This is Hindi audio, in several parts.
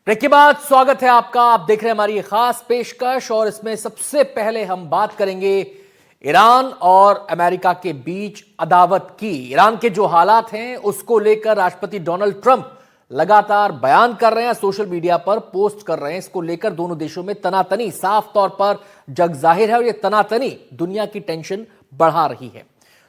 ब्रेक के बाद स्वागत है आपका। आप देख रहे हैं हमारी खास पेशकश और इसमें सबसे पहले हम बात करेंगे ईरान और अमेरिका के बीच अदावत की। ईरान के जो हालात हैं उसको लेकर राष्ट्रपति डोनाल्ड ट्रंप लगातार बयान कर रहे हैं, सोशल मीडिया पर पोस्ट कर रहे हैं। इसको लेकर दोनों देशों में तनातनी साफ तौर पर जग जाहिर है और यह तनातनी दुनिया की टेंशन बढ़ा रही है।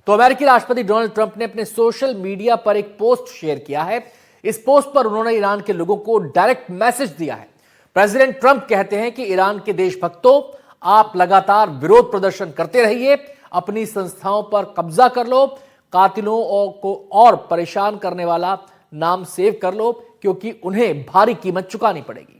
तो अमेरिकी राष्ट्रपति डोनाल्ड ट्रंप ने अपने सोशल मीडिया पर एक पोस्ट शेयर किया है। इस पोस्ट पर उन्होंने ईरान के लोगों को डायरेक्ट मैसेज दिया है। प्रेसिडेंट ट्रंप कहते हैं कि ईरान के देशभक्तों, आप लगातार विरोध प्रदर्शन करते रहिए, अपनी संस्थाओं पर कब्जा कर लो, कातिलों को और परेशान करने वाला नाम सेव कर लो, क्योंकि उन्हें भारी कीमत चुकानी पड़ेगी।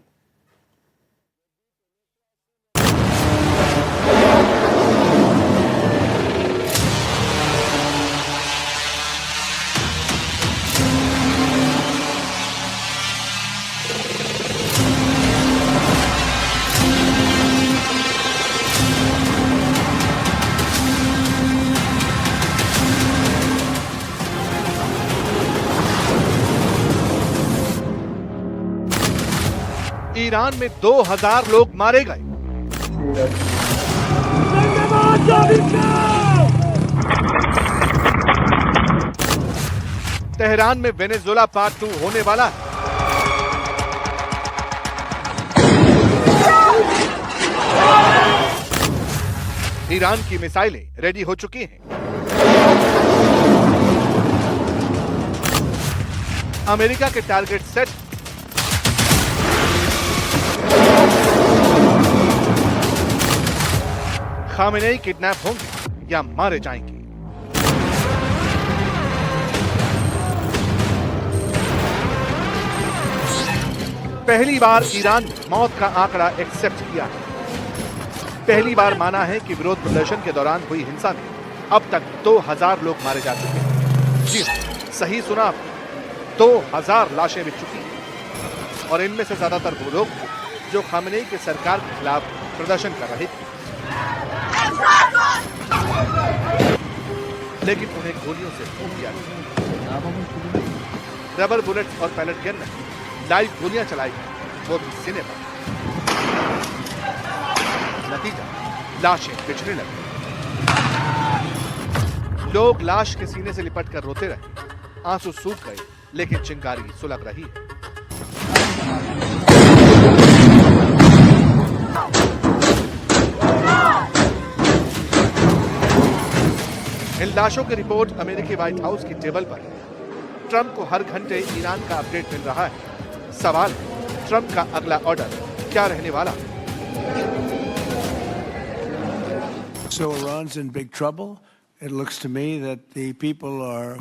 ईरान में 2000 लोग मारे गए। तेहरान में वेनेजुएला पार्ट 2 होने वाला है। ईरान की मिसाइलें रेडी हो चुकी हैं। अमेरिका के टारगेट सेट। खामेनेई किडनैप होंगे या मारे जाएंगे। पहली बार ईरान ने मौत का आंकड़ा एक्सेप्ट किया है। पहली बार माना है कि विरोध प्रदर्शन के दौरान हुई हिंसा में अब तक 2000 लोग मारे जा चुके हैं। जी सही सुना आपने, 2000 लाशें बिक चुकी हैं और इनमें से ज्यादातर वो लोग जो खामेनेई की सरकार के खिलाफ प्रदर्शन कर रहे थे, लेकिन उन्हें गोलियों से फूंक दिया गया। रबर बुलेट्स और पैलेट गन में लाइव गोलियां चलाई गई, वो भी सीने पर। नतीजा, लाशें बिछने लगी। लोग लाश के सीने से लिपट कर रोते रहे। आंसू सूख गए, लेकिन चिंगारी सुलग रही है। इन लाशों की रिपोर्ट अमेरिकी व्हाइट हाउस की टेबल पर है। ट्रंप को हर घंटे ईरान का अपडेट मिल रहा है। सवाल है, ट्रंप का अगला ऑर्डर क्या रहने वाला? So Iran's in big trouble. It looks to me that the people are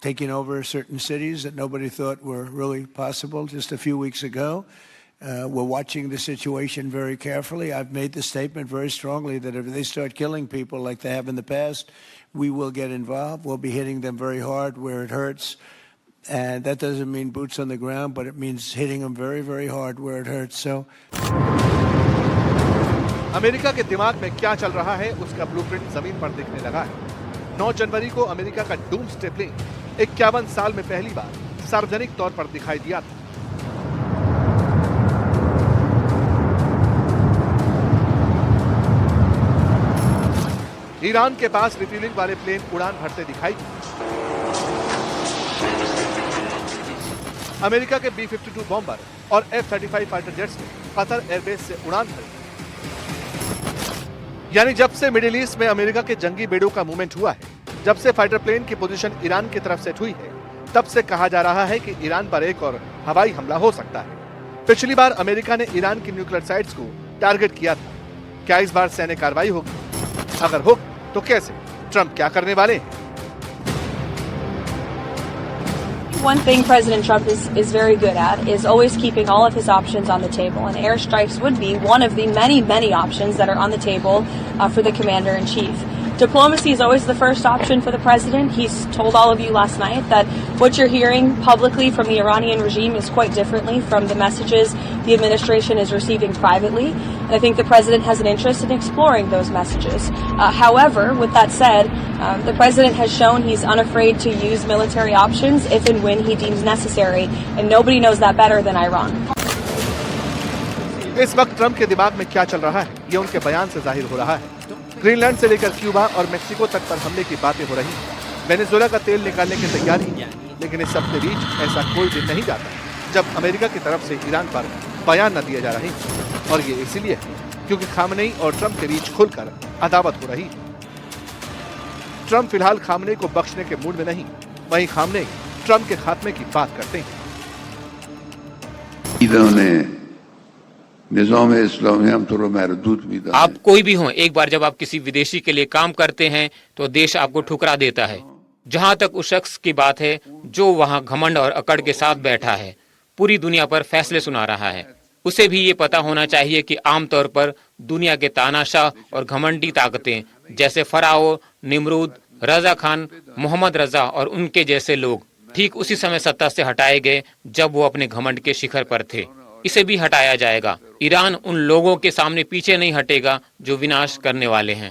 taking over certain cities that nobody thought were really possible just a few weeks ago. We're watching the situation very carefully. I've made the statement very strongly that if they start killing people like they have in the past, we will get involved. We'll be hitting them very hard where it hurts. And that doesn't mean boots on the ground, but it means hitting them very, very hard where it hurts. So America के दिमाग में क्या चल रहा है, उसका ब्लूप्रिंट जमीन पर दिखने लगा है। 9 जनवरी को अमेरिका का डूम्सडे प्लेन 51 साल में पहली बार सार्वजनिक तौर पर दिखाई दिया था। ईरान के पास रिफ्यूलिंग वाले प्लेन उड़ान भरते दिखाई दिए। अमेरिका के B-52 बॉम्बर और F-35 फाइटर जेट्स ने कतर एयरबेस से उड़ान भरी। यानी जब से मिडिल ईस्ट में अमेरिका के जंगी बेड़ों का मूवमेंट हुआ है, जब से फाइटर प्लेन की पोजीशन ईरान की तरफ सेट हुई है, तब से कहा जा रहा है कि ईरान पर एक और हवाई हमला हो सकता है। पिछली बार अमेरिका ने ईरान की न्यूक्लियर साइट्स को टारगेट किया था। क्या इस बार सैन्य कार्रवाई होगी? अगर हो तो कैसे? ट्रंप क्या करने वाले हैं? One thing President Trump is very good at is always keeping all of his options on the table, and airstrikes would be one of the many, many options that are on the table for the commander-in-chief. Diplomacy is always the first option for the president. He's told all of you last night that what you're hearing publicly from the Iranian regime is quite differently from the messages the administration is receiving privately. And I think the president has an interest in exploring those messages. However, with that said, the president has shown he's unafraid to use military options if and when he deems necessary, and nobody knows that better than Iran. इस वक्त ट्रंप के दिमाग में क्या चल रहा है, ये उनके बयान से जाहिर हो रहा है। ग्रीनलैंड से लेकर क्यूबा और मेक्सिको तक पर हमले की बातें हो रही हैं। वेनेजुएला का तेल निकालने की तैयारी, लेकिन इस सब के बीच ऐसा कोई दिन नहीं जाता जब अमेरिका की तरफ से ईरान पर बयान न दिए जा रहे हैं। और ये इसीलिए है क्योंकि खामनेई और ट्रंप के बीच खुलकर अदावत हो रही है। ट्रंप फिलहाल खामनेई को बख्शने के मूड में नहीं, वहीं खामनेई ट्रंप के खात्मे की बात करते हैं। आप कोई भी हो, एक बार जब आप किसी विदेशी के लिए काम करते हैं तो देश आपको ठुकरा देता है। जहां तक उस शख्स की बात है जो वहां घमंड और अकड़ के साथ बैठा है, पूरी दुनिया पर फैसले सुना रहा है, उसे भी ये पता होना चाहिए कि आमतौर पर दुनिया के तानाशाह और घमंडी ताकतें जैसे फराओ, निमरूद, रजा खान, मोहम्मद रजा और उनके जैसे लोग ठीक उसी समय सत्ता से हटाए गए जब वो अपने घमंड के शिखर पर थे। इसे भी हटाया जाएगा। ईरान उन लोगों के सामने पीछे नहीं हटेगा जो विनाश करने वाले हैं।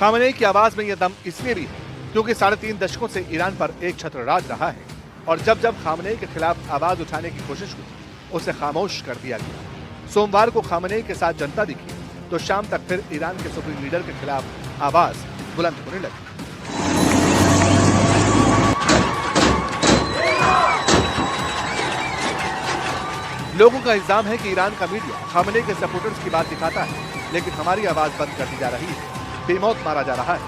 खामनेई की आवाज में यह दम इसलिए भी है क्योंकि 3.5 दशकों से ईरान पर एक छत्र राज रहा है और जब जब खामनेई के खिलाफ आवाज उठाने की कोशिश हुई उसे खामोश कर दिया गया। सोमवार को खामनेई के साथ जनता दिखी तो शाम तक फिर ईरान के सुप्रीम लीडर के खिलाफ आवाज बुलंद होने लगी। लोगों का इल्जाम है कि ईरान का मीडिया खामनेई के सपोर्टर्स की बात दिखाता है, लेकिन हमारी आवाज बंद कर दी जा रही है, बेमौत मारा जा रहा है।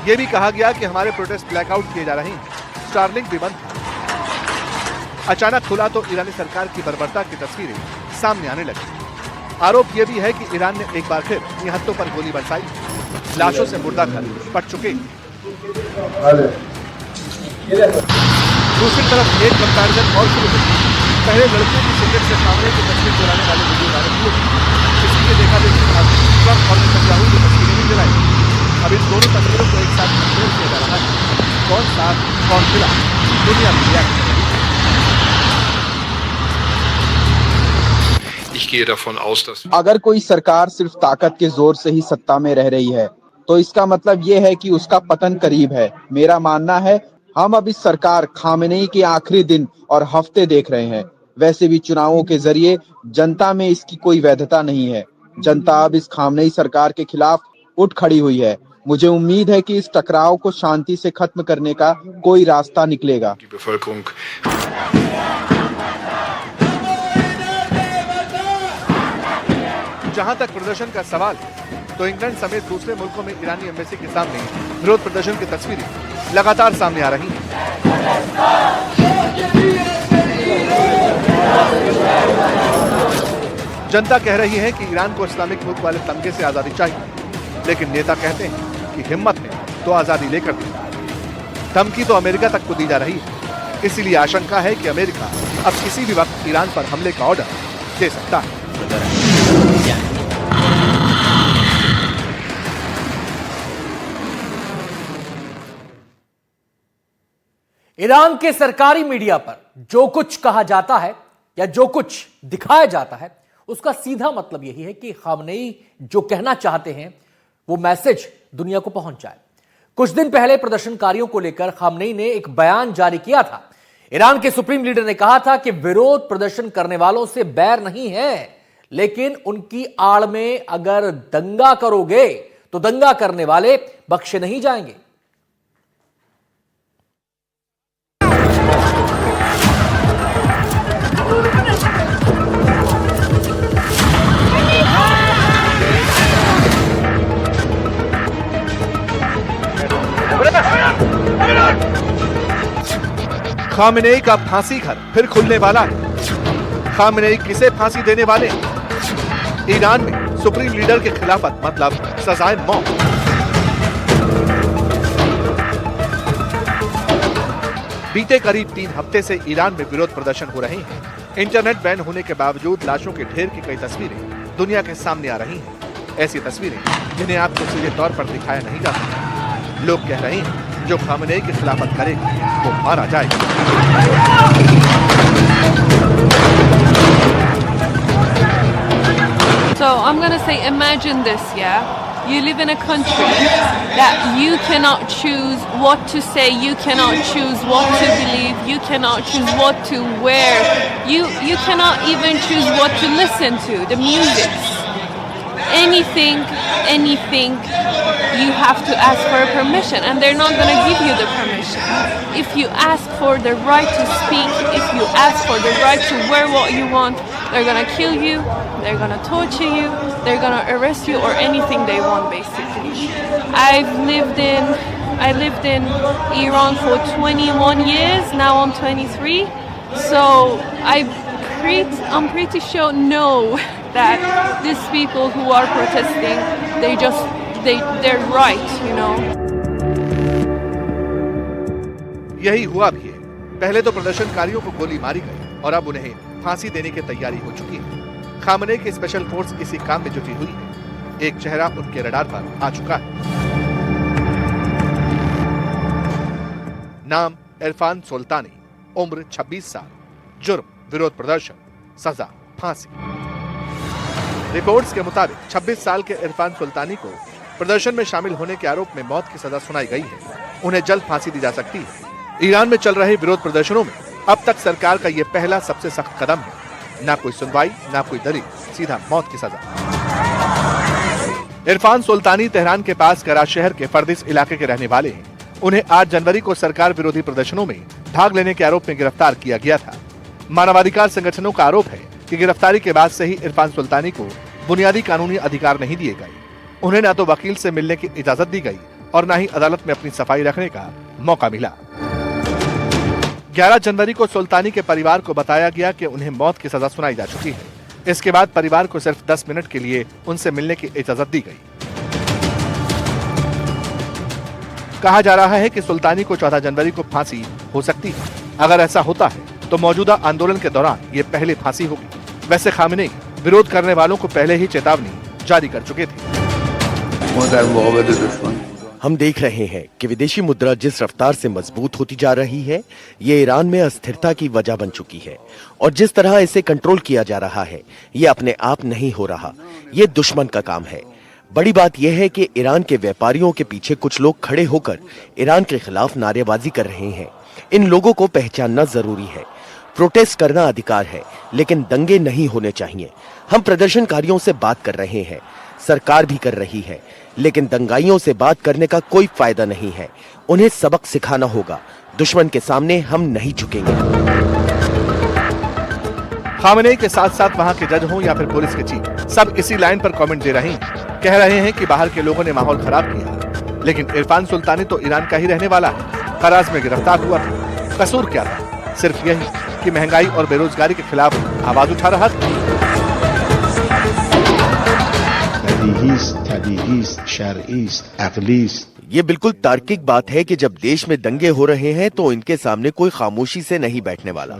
यह भी कहा गया कि हमारे प्रोटेस्ट ब्लैकआउट किए जा रहे हैं, स्टारलिंक भी बंद था। अचानक खुला तो ईरानी सरकार की बर्बरता की तस्वीरें सामने आने लगी। आरोप यह भी है कि ईरान ने एक बार फिर निहत्तों पर गोली बरसाई, लाशों से मुर्दा घर पट चुके। दूसरी तरफ एक कंपैरिजन और शुरू हुई। पहले लड़कियों की सिगरेट से खामनेई की तस्वीर चुराने वाले वीडियो वायरल हुए, इसी के देखा देखी ट्रंप और नेतन्याहू की तस्वीरें भी जलाई। अब इन दोनों तस्वीरों को एक साथ कंपेयर किया जा रहा है, कौन साथ कौन खिला, दुनिया में रिएक्ट कर रही है। अगर कोई सरकार सिर्फ ताकत के जोर से ही सत्ता में रह रही है तो इसका मतलब ये है कि उसका पतन करीब है। मेरा मानना है हम अब इस सरकार खामनेई के आखिरी दिन और हफ्ते देख रहे हैं। वैसे भी चुनावों के जरिए जनता में इसकी कोई वैधता नहीं है। जनता अब इस खामनेई सरकार के खिलाफ उठ खड़ी हुई है। मुझे उम्मीद है कि इस टकराव को शांति से खत्म करने का कोई रास्ता निकलेगा। जहां तक प्रदर्शन का सवाल है तो इंग्लैंड समेत दूसरे मुल्कों में ईरानी एम्बेसी के सामने विरोध प्रदर्शन की तस्वीरें लगातार सामने आ रही हैं। जनता कह रही है कि ईरान को इस्लामिक मुल्क वाले तमगे से आजादी चाहिए, लेकिन नेता कहते हैं कि हिम्मत है तो आजादी लेकर दे। धमकी तो अमेरिका तक को दी जा रही है, इसीलिए आशंका है कि अमेरिका अब किसी भी वक्त ईरान पर हमले का ऑर्डर दे सकता है। ईरान के सरकारी मीडिया पर जो कुछ कहा जाता है या जो कुछ दिखाया जाता है उसका सीधा मतलब यही है कि खामनेई जो कहना चाहते हैं वो मैसेज दुनिया को पहुंच जाए। कुछ दिन पहले प्रदर्शनकारियों को लेकर खामनेई ने एक बयान जारी किया था। ईरान के सुप्रीम लीडर ने कहा था कि विरोध प्रदर्शन करने वालों से बैर नहीं है, लेकिन उनकी आड़ में अगर दंगा करोगे तो दंगा करने वाले बख्शे नहीं जाएंगे। खामनेई का फांसी घर फिर खुलने वाला है। खामनेई किसे फांसी देने वाले? ईरान में सुप्रीम लीडर के खिलाफत मतलब सजाए मौत। बीते करीब 3 हफ्ते से ईरान में विरोध प्रदर्शन हो रहे हैं। इंटरनेट बैन होने के बावजूद लाशों के ढेर की कई तस्वीरें दुनिया के सामने आ रही हैं। ऐसी तस्वीरें जिन्हें आपको सीधे तौर पर दिखाया नहीं जा सकता। लोग कह रहे हैं जो खामनेई की खिलाफत करेगा वो मारा जाएगा। So I'm going to say, imagine this, yeah? You live in a country that you cannot choose what to say, you cannot choose what to believe, you cannot choose what to wear, you cannot even choose what to listen to, the music. Anything, you have to ask for permission, and they're not going to give you the permission. If you ask for the right to speak, if you ask for the right to wear what you want, they're going to kill you, they're going to torture you, they're going to arrest you, or anything they want, basically. I lived in Iran for 21 years, now I'm 23, so I'm pretty sure that these people who are protesting, they're right, you know. यही हुआ भी है। पहले तो प्रदर्शनकारियों को गोली मारी गई और अब उन्हें फांसी देने की तैयारी हो चुकी है। खामनेई की स्पेशल फोर्स इसी काम में जुटी हुई है। एक चेहरा उनके रडार पर आ चुका है। नाम इरफान सुल्तानी, उम्र 26 साल, जुर्म विरोध प्रदर्शन, सजा फांसी। रिपोर्ट्स के मुताबिक 26 साल के इरफान सुल्तानी को प्रदर्शन में शामिल होने के आरोप में मौत की सजा सुनाई गई है। उन्हें जल्द फांसी दी जा सकती है। ईरान में चल रहे विरोध प्रदर्शनों में अब तक सरकार का यह पहला सबसे सख्त कदम है। ना कोई सुनवाई, ना कोई दलील, सीधा मौत की सजा। इरफान सुल्तानी तेहरान के पास कराच शहर के फर्दिस इलाके के रहने वाले हैं। उन्हें 8 जनवरी को सरकार विरोधी प्रदर्शनों में भाग लेने के आरोप में गिरफ्तार किया गया था। मानवाधिकार संगठनों का आरोप है कि गिरफ्तारी के बाद से ही इरफान सुल्तानी को बुनियादी कानूनी अधिकार नहीं दिए गए। उन्हें न तो वकील से मिलने की इजाजत दी गई और न ही अदालत में अपनी सफाई रखने का मौका मिला। 11 जनवरी को सुल्तानी के परिवार को बताया गया कि उन्हें मौत की सजा सुनाई जा चुकी है। इसके बाद परिवार को सिर्फ 10 मिनट के लिए उनसे मिलने की इजाजत दी गई। कहा जा रहा है कि सुल्तानी को 14 जनवरी को फांसी हो सकती है। अगर ऐसा होता है तो मौजूदा आंदोलन के दौरान ये पहले फांसी होगी। वैसे खामनेई विरोध करने वालों को पहले ही चेतावनी जारी कर चुके थे। हम देख रहे हैं कि विदेशी मुद्रा जिस रफ्तार से मजबूत होती जा रही है, ये ईरान में अस्थिरता की वजह बन चुकी है और जिस तरह इसे कंट्रोल किया जा रहा है, ये अपने आप नहीं हो रहा, ये दुश्मन का काम है। बड़ी बात यह है कि ईरान के व्यापारियों के पीछे कुछ लोग खड़े होकर ईरान के खिलाफ नारेबाजी कर रहे हैं। इन लोगों को पहचानना जरूरी है। प्रोटेस्ट करना अधिकार है, लेकिन दंगे नहीं होने चाहिए। हम प्रदर्शनकारियों से बात कर रहे हैं, सरकार भी कर रही है, लेकिन दंगाइयों से बात करने का कोई फायदा नहीं है। उन्हें सबक सिखाना होगा। दुश्मन के सामने हम नहीं झुकेंगे। खामनेई के साथ साथ वहां के जज हों या फिर पुलिस के चीफ, सब इसी लाइन पर कमेंट दे रहे हैं। कह रहे हैं कि बाहर के लोगों ने माहौल खराब किया, लेकिन इरफान सुल्तानी तो ईरान का ही रहने वाला है। कराच में गिरफ्तार हुआ था। कसूर क्या था? सिर्फ यही कि महंगाई और बेरोजगारी के खिलाफ आवाज उठा रहा था। ये बिल्कुल तार्किक बात है कि जब देश में दंगे हो रहे हैं तो इनके सामने कोई खामोशी से नहीं बैठने वाला।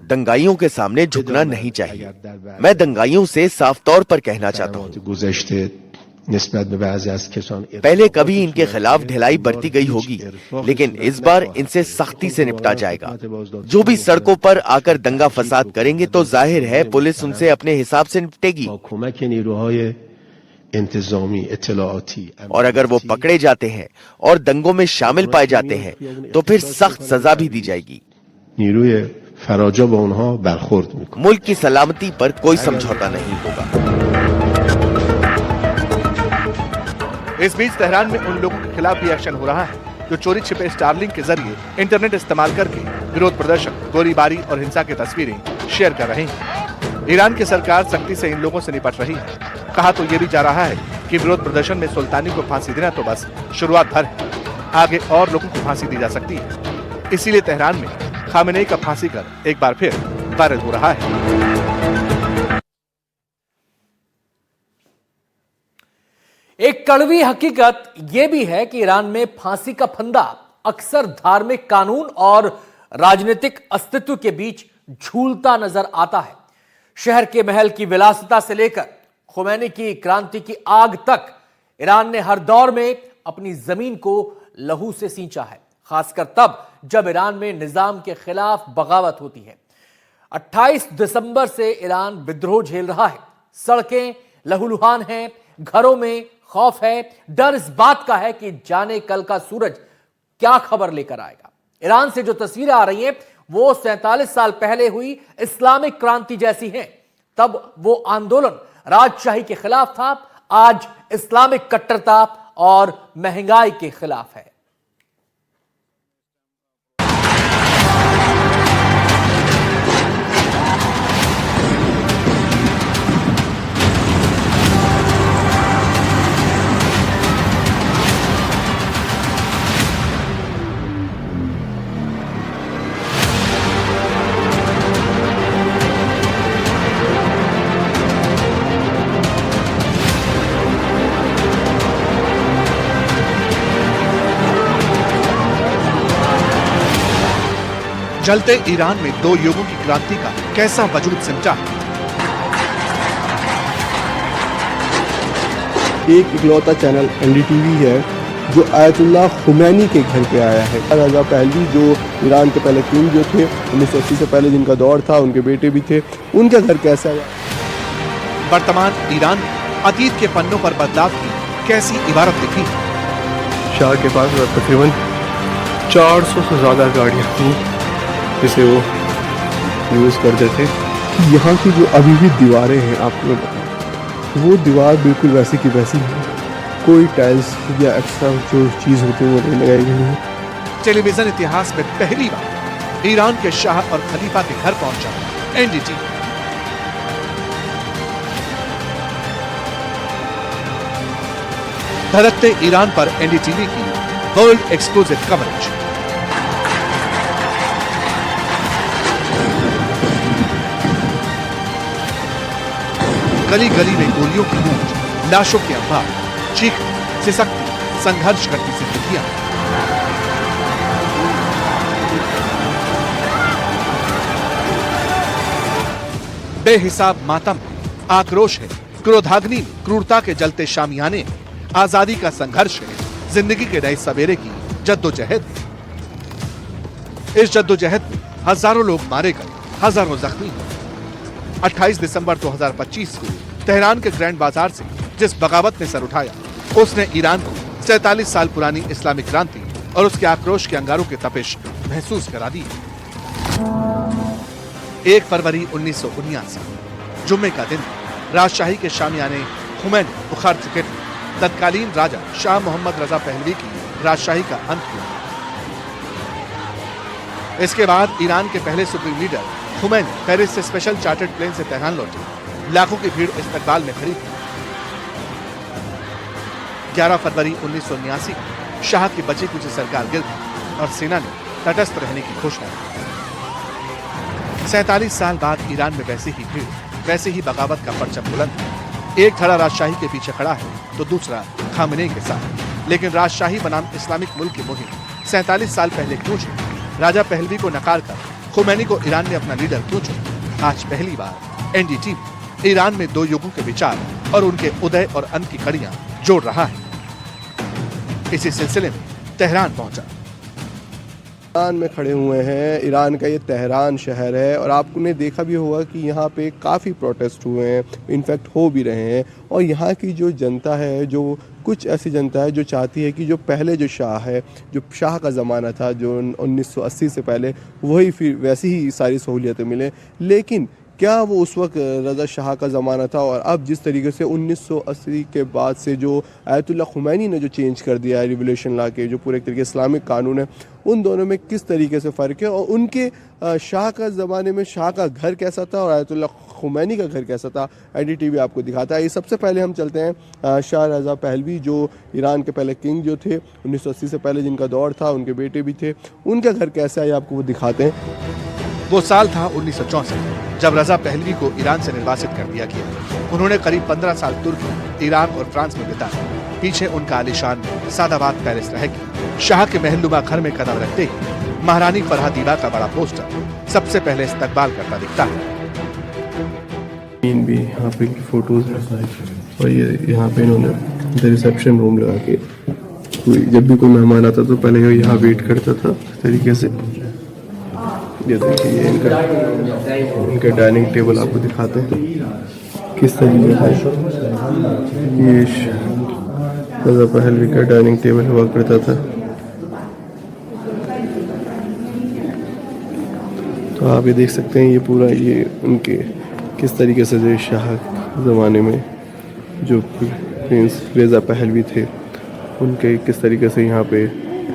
दंगाइयों के सामने झुकना नहीं चाहिए। मैं दंगाइयों से साफ तौर पर कहना चाहता हूँ, पहले कभी इनके खिलाफ ढिलाई बरती गई होगी, लेकिन इस बार इनसे सख्ती से निपटा जाएगा। जो भी सड़कों पर आकर दंगा फसाद करेंगे तो जाहिर है पुलिस उनसे अपने हिसाब से निपटेगी। और अगर वो पकड़े जाते हैं और दंगों में शामिल पाए जाते हैं तो फिर सख्त सजा भी दी जाएगी। मुल्क की सलामती पर कोई समझौता नहीं होगा। इस बीच तेहरान में उन लोगों के खिलाफ भी एक्शन हो रहा है जो चोरी छिपे स्टारलिंक के जरिए इंटरनेट इस्तेमाल करके विरोध प्रदर्शन, गोलीबारी और हिंसा की तस्वीरें शेयर कर रहे हैं। ईरान की सरकार सख्ती से इन लोगों से निपट रही है। कहा तो ये भी जा रहा है कि विरोध प्रदर्शन में सुल्तानी को फांसी देना तो बस शुरुआत भर है, आगे और लोगों को फांसी दी जा सकती है। इसीलिए तेहरान में खामनेई का फांसी कर एक बार फिर वायरल हो रहा है। एक कड़वी हकीकत यह भी है कि ईरान में फांसी का फंदा अक्सर धार्मिक कानून और राजनीतिक अस्तित्व के बीच झूलता नजर आता है। शहर के महल की विलासिता से लेकर खुमैनी की क्रांति की आग तक ईरान ने हर दौर में अपनी जमीन को लहू से सींचा है, खासकर तब जब ईरान में निजाम के खिलाफ बगावत होती है। 28 दिसंबर से ईरान विद्रोह झेल रहा है। सड़कें लहूलुहान हैं, घरों में खौफ है, डर इस बात का है कि जाने कल का सूरज क्या खबर लेकर आएगा। ईरान से जो तस्वीरें आ रही हैं वो 47 साल पहले हुई इस्लामिक क्रांति जैसी हैं। तब वो आंदोलन राजशाही के खिलाफ था, आज इस्लामिक कट्टरता और महंगाई के खिलाफ है। जलते ईरान में दो युगों की क्रांति का कैसा वजूद सिमटा। एक इकलौता चैनल एनडीटीवी है जो आयतुल्लाह खुमैनी के घर पे आया है। रजा पहलवी जो ईरान के पहले किंग जो थे 1980 से पहले जिनका दौर था, उनके बेटे भी थे, उनका घर कैसा आया। वर्तमान ईरान में अतीत के पन्नों पर बदलाव की कैसी इबारत लिखी। शाह के पास तकरीबन 400 से ज़्यादा गाड़ियाँ थी जिसे वो यूज़ करते थे। यहाँ की जो अभी भी दीवारें हैं, आपको मैं बताऊँ, वो दीवार बिल्कुल वैसी की वैसी है, कोई टाइल्स या एक्स्ट्रा जो चीज़ होती है वो नहीं लगाई गई है। टेलीविजन इतिहास में पहली बार ईरान के शाह और खलीफा के घर पहुंचा एनडीटीवी। धड़कते ईरान पर एनडीटीवी की वर्ल्ड एक्सक्लूसिव कवरेज। गली गली में गोलियों की गूंज, लाशों के अंबार, चीख सिसकती, संघर्ष करती जिंदगियां। बेहिसाब मातम, आक्रोश है, क्रोधाग्नि, क्रूरता के जलते शामियाने, आजादी का संघर्ष है, जिंदगी के नए सवेरे की जद्दोजहद। इस जद्दोजहद में हजारों लोग मारे गए, हजारों जख्मी हुए। 28 दिसंबर 2025 को तेहरान के ग्रैंड बाजार से जिस बगावत ने सर उठाया, उसने ईरान को 47 साल पुरानी इस्लामिक क्रांति और उसके आक्रोश के अंगारों की तपिश महसूस करा दी। 1 फरवरी 1979 जुम्मे का दिन, राजशाही के शामियाने खुमैनी उखाड़ चुके थे। तत्कालीन राजा शाह मोहम्मद रजा पहलवी की राजशाही का अंत हुआ। इसके बाद ईरान के पहले सुप्रीम लीडर खुमैनी पेरिस से स्पेशल चार्टर्ड प्लेन से तेहरान लौटे। लाखों की भीड़ इस्तकबाल में खड़ी थी। 11 फरवरी 1979 शाह की बची कुछ सरकार गिर गई और सेना ने तटस्थ रहने की घोषणा की। 47 साल बाद ईरान में वैसी ही भीड़, वैसे ही बगावत का परचम बुलंद है। एक धड़ा राजशाही के पीछे खड़ा है तो दूसरा खामनेई के साथ। लेकिन राजशाही बनाम इस्लामिक मुल्क की मुहिम 47 साल पहले क्यों चली? राजा पहलवी को नकार कर खुमैनी को ईरान ने अपना लीडर क्यों चुना? आज पहली बार एनडीटीवी ईरान में दो युगों के विचार और उनके उदय और अंत की कड़ियां जोड़ रहा है। इसी सिलसिले में तेहरान पहुंचा। ईरान में खड़े हुए हैं। ईरान का ये तेहरान शहर है और आपने देखा भी होगा कि यहाँ पे काफ़ी प्रोटेस्ट हुए हैं, इनफैक्ट हो भी रहे हैं। और यहाँ की जो जनता है, जो कुछ ऐसी जनता है जो चाहती है कि जो पहले जो शाह है, जो शाह का ज़माना था जो 1980 से पहले, वही फिर वैसी ही सारी सहूलियतें मिलें। लेकिन क्या वो उस वक्त रज़ा शाह का ज़माना था और अब जिस तरीके से 1980 के बाद से जो आयतुल्लाह खुमैनी ने जो चेंज कर दिया है रिवोल्यूशन ला के, जो पूरे एक तरीके इस्लामिक कानून है, उन दोनों में किस तरीके से फ़र्क है? और उनके शाह का ज़माने में शाह का घर कैसा था और आयतुल्लाह खुमैनी का घर कैसा था, एनडीटीवी आपको दिखाता है। ये सबसे पहले हम चलते हैं शाह रज़ा पहलवी जो ईरान के पहले किंग जो थे 1980 से पहले जिनका दौर था, उनके बेटे भी थे, उनका घर कैसा है आपको वो दिखाते हैं। वो साल था 1964 जब रजा पहलवी को ईरान से निर्वासित कर दिया गया। उन्होंने करीब 15 साल तुर्की, ईरान और फ्रांस में बिताए। पीछे उनका आलीशान सादाबाद पैलेस रहेगी। शाह के महलनुमा घर में कदम रखते ही महारानी फरहादीबा का बड़ा पोस्टर सबसे पहले इस्तकबाल करता दिखता है। भी यहाँ पे फोटोज और ये यहाँ पे इन्होंने रिसेप्शन रूम लगा के जब भी कोई मेहमान आता तो पहले यहाँ वेट करता था इस तरीके से। ये देखिए, ये इनका डाइनिंग टेबल आपको दिखाते हैं किस तरीके का ये रज़ा पहलवी का डाइनिंग टेबल हुआ करता था। तो आप ये देख सकते हैं, ये पूरा ये उनके किस तरीके से जो शाह ज़माने में जो प्रिंस रेज़ा पहलवी थे उनके किस तरीके से यहाँ पे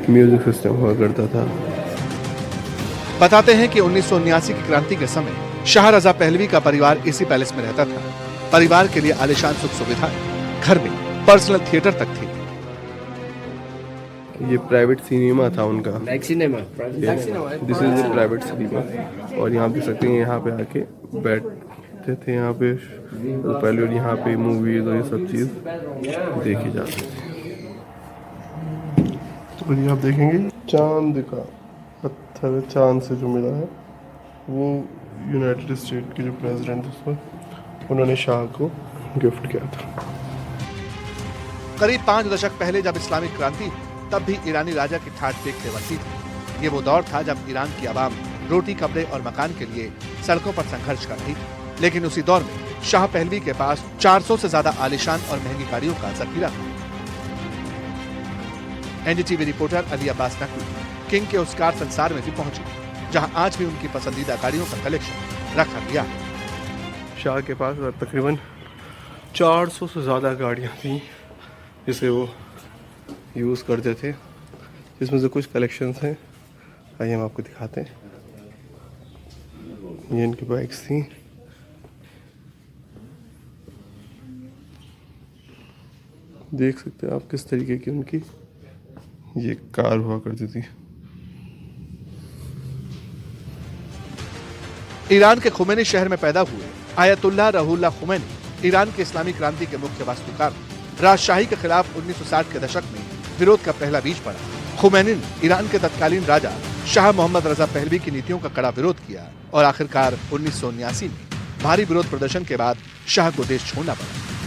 म्यूजिक सिस्टम हुआ करता था। बताते हैं कि 1979 की क्रांति के समय शाह रज़ा पहलवी का परिवार इसी पैलेस में रहता था। परिवार के लिए आलीशान सुख सुविधा, घर में पर्सनल थिएटर तक थी। ये प्राइवेट सिनेमा था उनका, this is the private cinema. और यहाँ देख सकते हैं, यहाँ पे आके बैठते थे यहाँ पे पहले, और यहाँ पे मूवीज और ये सब चीज़ देखी जाती थी। और ये आप देखेंगे चांद का पत्थर, चांद से जो मिला है वो यूनाइटेड स्टेट के जो प्रेसिडेंट थे उन्होंने शाह को गिफ्ट किया था। करीब 5 दशक पहले जब इस्लामिक क्रांति हुई, तब भी ईरानी राजा की ठाट पेक से बनती थी। ये वो दौर था जब ईरान की आवाम रोटी, कपड़े और मकान के लिए सड़कों पर संघर्ष कर रही थी। लेकिन उसी दौर में शाह पहलवी के पास 400 से ज्यादा आलीशान और महंगी गाड़ियों का जखीरा था। NDTV reporter Ali Abbas Naqvi king के उस कार संसार में भी पहुंचे, जहां आज भी उनकी पसंदीदा गाड़ियों का कलेक्शन रखा गया। शाह के पास तकरीबन 400 से ज़्यादा गाड़ियाँ थी जिसे वो यूज़ करते थे, जिसमें से कुछ कलेक्शंस हैं, आइए हम आपको दिखाते हैं। ये इनकी बाइक्स थी। देख सकते हैं आप किस तरीके की उनकी ये कार हुआ करती थी। ईरान के खुमैनी शहर में पैदा हुए आयतुल्लाह रुहुल्लाह खुमैनी ईरान के इस्लामी क्रांति के मुख्य वास्तुकार। राजशाही के खिलाफ 1960 के दशक में विरोध का पहला बीज पड़ा। खुमैनी ने ईरान के तत्कालीन राजा शाह मोहम्मद रजा पहलवी की नीतियों का कड़ा विरोध किया और आखिरकार 1979 में भारी विरोध प्रदर्शन के बाद शाह को देश छोड़ना पड़ा।